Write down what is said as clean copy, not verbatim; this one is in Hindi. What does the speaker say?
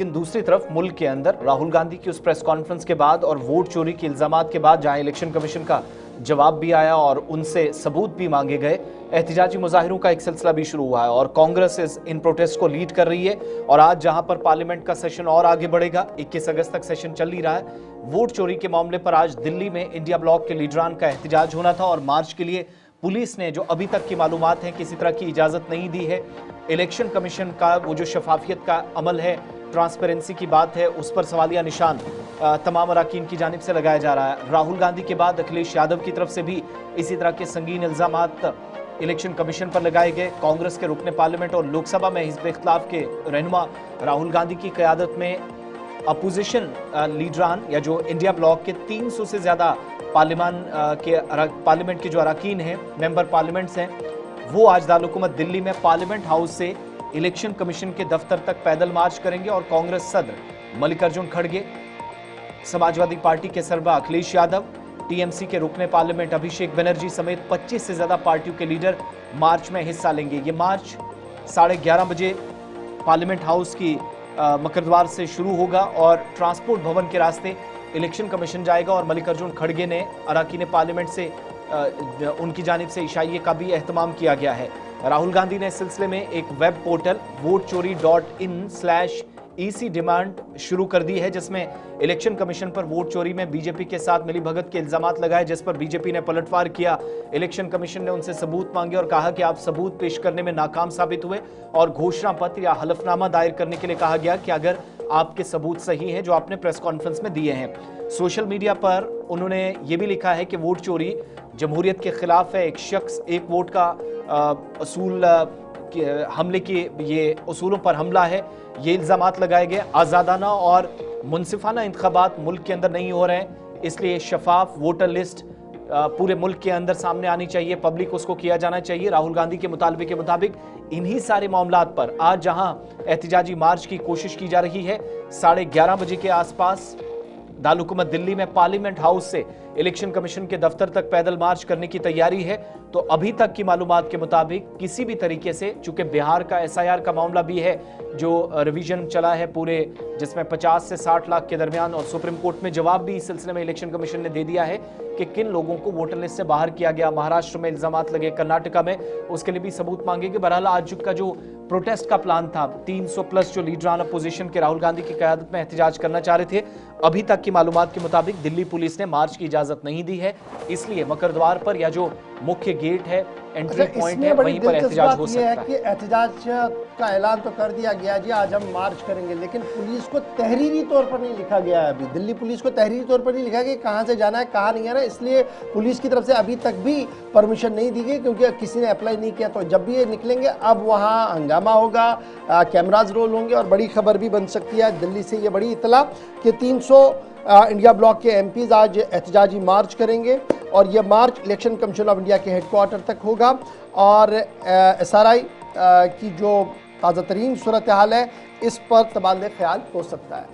लेकिन दूसरी तरफ मुल्क के अंदर राहुल गांधी की उस प्रेस कॉन्फ्रेंस के बाद और वोट चोरी के इल्जामात के बाद जहां इलेक्शन कमीशन का जवाब भी आया और उनसे सबूत भी मांगे गए, एहतिजाजी मुजाहिरों का एक सिलसिला भी शुरू हुआ है और कांग्रेस इन प्रोटेस्ट को लीड कर रही है। और आज जहां पर पार्लियामेंट का सेशन और आगे बढ़ेगा, 21 अगस्त तक सेशन चल ही रहा है, वोट चोरी के मामले पर आज दिल्ली में इंडिया ब्लॉक के लीडरान का एहतिजाज होना था और मार्च के लिए पुलिस ने, जो अभी तक की मालूमात है, किसी तरह की इजाजत नहीं दी है। इलेक्शन कमीशन का वो जो शफाफियत का अमल है, ट्रांसपेरेंसी की बात है, उस पर सवालिया निशान तमाम अराकीन की जानिब से लगाया जा रहा है। राहुल गांधी के बाद अखिलेश यादव की तरफ से भी इसी तरह के संगीन इल्जामात इलेक्शन कमीशन पर लगाए गए। कांग्रेस के रुकने पार्लियामेंट और लोकसभा में हिज़्ब इख्तिलाफ के रहनुमा राहुल गांधी की क़यादत में अपोजिशन लीडरान या जो इंडिया ब्लॉक के 300 से ज़्यादा पार्लियामेंट के जो अराकीन हैं, मेंबर पार्लियामेंट्स हैं, वो आज दारुल-हुकूमत दिल्ली में पार्लियामेंट हाउस से इलेक्शन कमीशन के दफ्तर तक पैदल मार्च करेंगे और कांग्रेस सदर मल्लिकार्जुन खड़गे, समाजवादी पार्टी के सरबराह अखिलेश यादव, टीएमसी के रुकने पार्लियामेंट अभिषेक बनर्जी समेत 25 से ज्यादा पार्टियों के लीडर मार्च में हिस्सा लेंगे। ये मार्च 11:30 बजे पार्लियामेंट हाउस की मकरद्वार से शुरू होगा और ट्रांसपोर्ट भवन के रास्ते इलेक्शन कमीशन जाएगा और मल्लिकार्जुन खड़गे ने अराकीन पार्लियामेंट से उनकी जानिब से इशाइये का भी एहतमाम किया गया है। राहुल गांधी ने इस सिलसिले में एक वेब पोर्टल votechori.in/EC डिमांड शुरू कर दी है, जिसमें इलेक्शन कमीशन पर वोट चोरी में बीजेपी के साथ मिलीभगत के इल्जामात लगाए, जिस पर बीजेपी ने पलटवार किया। इलेक्शन कमीशन ने उनसे सबूत मांगे और कहा कि आप सबूत पेश करने में नाकाम साबित हुए और घोषणा पत्र या हलफनामा दायर करने के लिए कहा गया कि अगर आपके सबूत सही हैं जो आपने प्रेस कॉन्फ्रेंस में दिए हैं। सोशल मीडिया पर उन्होंने ये भी लिखा है कि वोट चोरी जमहूरियत के खिलाफ है, एक शख्स एक वोट का असूल हमले के ये उसूलों पर हमला है, ये इल्जामात लगाए गए। आज़ादाना और मुनसिफाना इंतखाबात मुल्क के अंदर नहीं हो रहे हैं, इसलिए शफाफ वोटर लिस्ट पूरे मुल्क के अंदर सामने आनी चाहिए, पब्लिक उसको किया जाना चाहिए। राहुल गांधी के मुतालबे के मुताबिक इन्हीं सारे मामलात पर आज जहां एहतिजाजी मार्च की कोशिश की जा रही है, 11:30 बजे के आसपास दारुल-हुकूमत दिल्ली में पार्लियामेंट हाउस से इलेक्शन कमीशन के दफ्तर तक पैदल मार्च करने की तैयारी है। तो अभी तक की मालूमात के मुताबिक किसी भी तरीके से, चूंकि बिहार का SIR का मामला भी है जो रिवीजन चला है पूरे, जिसमें 50 से 60 लाख के दरमियान, और सुप्रीम कोर्ट में जवाब भी इस सिलसिले में इलेक्शन कमीशन ने दे दिया है कि किन लोगों को वोटर लिस्ट से बाहर किया गया। महाराष्ट्र में इल्जामात लगे, कर्नाटका में, उसके लिए भी सबूत मांगेंगे। बहरहाल आज का जो प्रोटेस्ट का प्लान था, 300 प्लस जो लीडरान अपोजिशन के राहुल गांधी की क़यादत में एहतिजाज करना चाह रहे थे, अभी तक की मालूमात के मुताबिक दिल्ली पुलिस ने मार्च की इजाजत नहीं दी है, इसलिए मकरद्वार पर या जो मुख्य गेट है, एंट्री पॉइंट है, वहीं पर एहतिजाज हो सकता है। कि एहतिजाज का ऐलान तो कर दिया गया जी, आज हम मार्च करेंगे, लेकिन पुलिस को तहरीरी तौर पर नहीं लिखा गया है। अभी दिल्ली पुलिस को तहरीरी तौर पर नहीं लिखा गया कहाँ से जाना है, कहाँ नहीं आना है, इसलिए पुलिस की तरफ से अभी तक भी परमिशन नहीं दी गई, क्योंकि किसी ने अप्लाई नहीं किया। तो जब भी ये निकलेंगे, अब वहाँ हंगामा होगा, कैमराज रोल होंगे और बड़ी खबर भी बन सकती है दिल्ली से ये बड़ी इतला कि 300 इंडिया ब्लॉक के MPs आज एहतिजाजी मार्च करेंगे और ये मार्च इलेक्शन कमीशन ऑफ इंडिया के हेडक्वार्टर तक होगा। और SRI की जो ताज़ा तरीन सूरत हाल है, इस पर तबादले ख्याल हो सकता है।